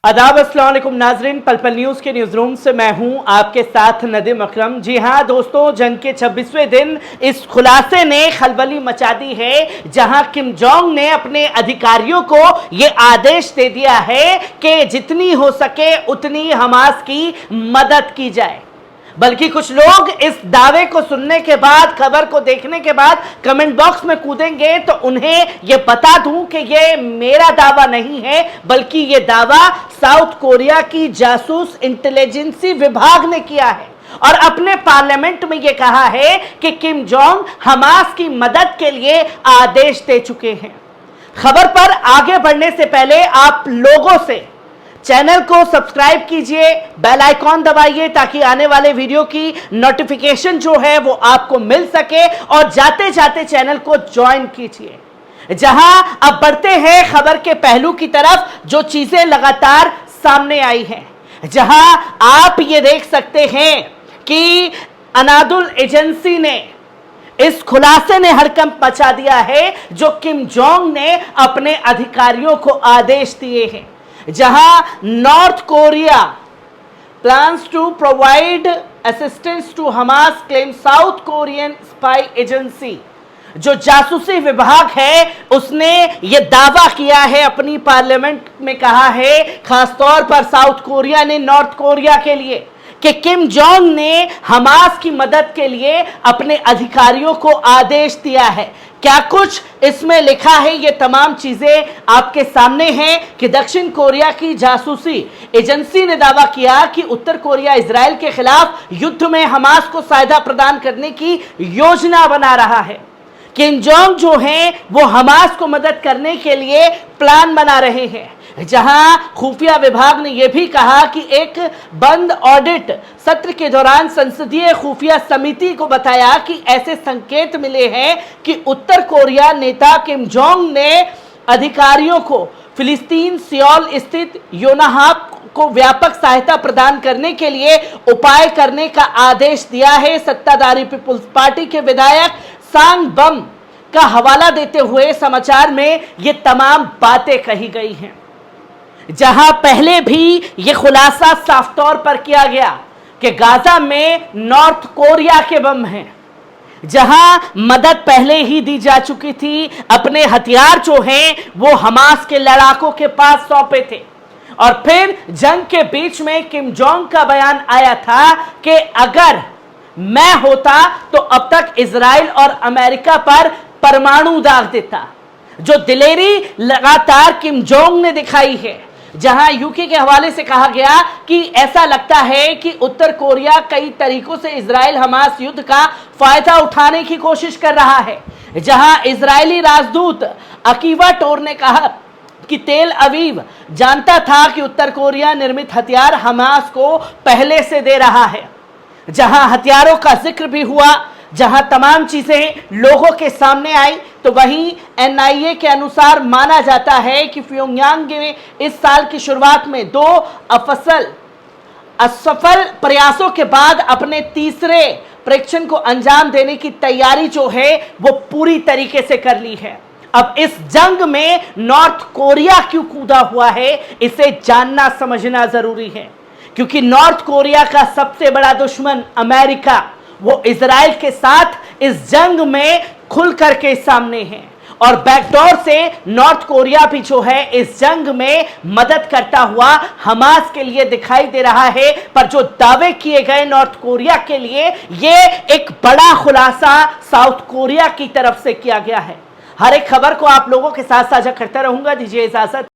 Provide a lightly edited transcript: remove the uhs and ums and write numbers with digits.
आदाब अस्सलाम वालेकुम नाजरीन, पल पल न्यूज़ के न्यूज़ रूम से मैं हूं आपके साथ नदीम अकरम। जी हां दोस्तों, जंग के 26वें दिन इस खुलासे ने खलबली मचा दी है, जहां किम जोंग ने अपने अधिकारियों को यह आदेश दे दिया है कि जितनी हो सके उतनी हमास की मदद की जाए। बल्कि कुछ लोग इस दावे को सुनने के बाद, खबर को देखने के बाद कमेंट बॉक्स में कूदेंगे, तो उन्हें यह बता दूं कि यह मेरा दावा नहीं है, बल्कि यह दावा साउथ कोरिया की जासूस इंटेलिजेंसी विभाग ने किया है और अपने पार्लियामेंट में यह कहा है कि किम जोंग हमास की मदद के लिए आदेश दे चुके हैं। खबर पर आगे बढ़ने से पहले आप लोगों से चैनल को सब्सक्राइब कीजिए, बेल आइकॉन दबाइए ताकि आने वाले वीडियो की नोटिफिकेशन जो है वो आपको मिल सके, और जाते जाते चैनल को ज्वाइन कीजिए। जहां अब बढ़ते हैं खबर के पहलू की तरफ, जो चीजें लगातार सामने आई हैं, जहां आप ये देख सकते हैं कि अनादुल एजेंसी ने इस खुलासे ने हड़कंप मचा दिया है जो किम जोंग ने अपने अधिकारियों को आदेश दिए हैं। जहां North Korea plans to provide assistance to Hamas, claim South Korean spy agency, जो जासूसी विभाग है उसने यह दावा किया है, अपनी पार्लियामेंट में कहा है, खासतौर पर साउथ कोरिया ने नॉर्थ कोरिया के लिए, कि किम जोंग ने हमास की मदद के लिए अपने अधिकारियों को आदेश दिया है। क्या कुछ इसमें लिखा है, ये तमाम चीजें आपके सामने हैं कि दक्षिण कोरिया की जासूसी एजेंसी ने दावा किया कि उत्तर कोरिया इजराइल के खिलाफ युद्ध में हमास को सहायता प्रदान करने की योजना बना रहा है। किम जोंग जो हैं वो हमास को मदद करने के लिए प्लान बना रहे हैं। जहां खुफिया विभाग ने यह भी कहा कि एक बंद ऑडिट सत्र के दौरान संसदीय खुफिया समिति को बताया कि ऐसे संकेत मिले हैं कि उत्तर कोरिया नेता किम जोंग ने अधिकारियों को फिलिस्तीन सियोल स्थित योनाहाब को व्यापक सहायता प्रदान करने के लिए उपाय करने का आदेश दिया है। सत्ताधारी पीपुल्स पार्टी के विधायक सांग बम का हवाला देते हुए समाचार में ये तमाम बातें कही गई हैं। जहां पहले भी यह खुलासा साफ तौर पर किया गया कि गाजा में नॉर्थ कोरिया के बम हैं, जहां मदद पहले ही दी जा चुकी थी, अपने हथियार जो हैं वो हमास के लड़ाकों के पास सौंपे थे। और फिर जंग के बीच में किम जोंग का बयान आया था कि अगर मैं होता तो अब तक इजराइल और अमेरिका पर परमाणु दाग देता, जो दिलेरी लगातार किम जोंग ने दिखाई है। जहां यूके के हवाले से कहा गया कि ऐसा लगता है कि उत्तर कोरिया कई तरीकों से इजराइल हमास युद्ध का फायदा उठाने की कोशिश कर रहा है। जहां इजरायली राजदूत अकीवा टोर ने कहा कि तेल अवीव जानता था कि उत्तर कोरिया निर्मित हथियार हमास को पहले से दे रहा है। जहां हथियारों का जिक्र भी हुआ, जहां तमाम चीजें लोगों के सामने आई, तो वहीं एनआईए के अनुसार माना जाता है कि प्योंगयांग में इस साल की शुरुआत में दो असफल प्रयासों के बाद अपने तीसरे परीक्षण को अंजाम देने की तैयारी जो है वो पूरी तरीके से कर ली है। अब इस जंग में नॉर्थ कोरिया क्यों कूदा हुआ है, इसे जानना समझना जरूरी है, क्योंकि नॉर्थ कोरिया का सबसे बड़ा दुश्मन अमेरिका, वो इजराइल के साथ इस जंग में खुल करके सामने है, और बैकडोर से नॉर्थ कोरिया भी जो है इस जंग में मदद करता हुआ हमास के लिए दिखाई दे रहा है। पर जो दावे किए गए नॉर्थ कोरिया के लिए, ये एक बड़ा खुलासा साउथ कोरिया की तरफ से किया गया है। हर एक खबर को आप लोगों के साथ साझा करता रहूंगा। दीजिए इजाजत।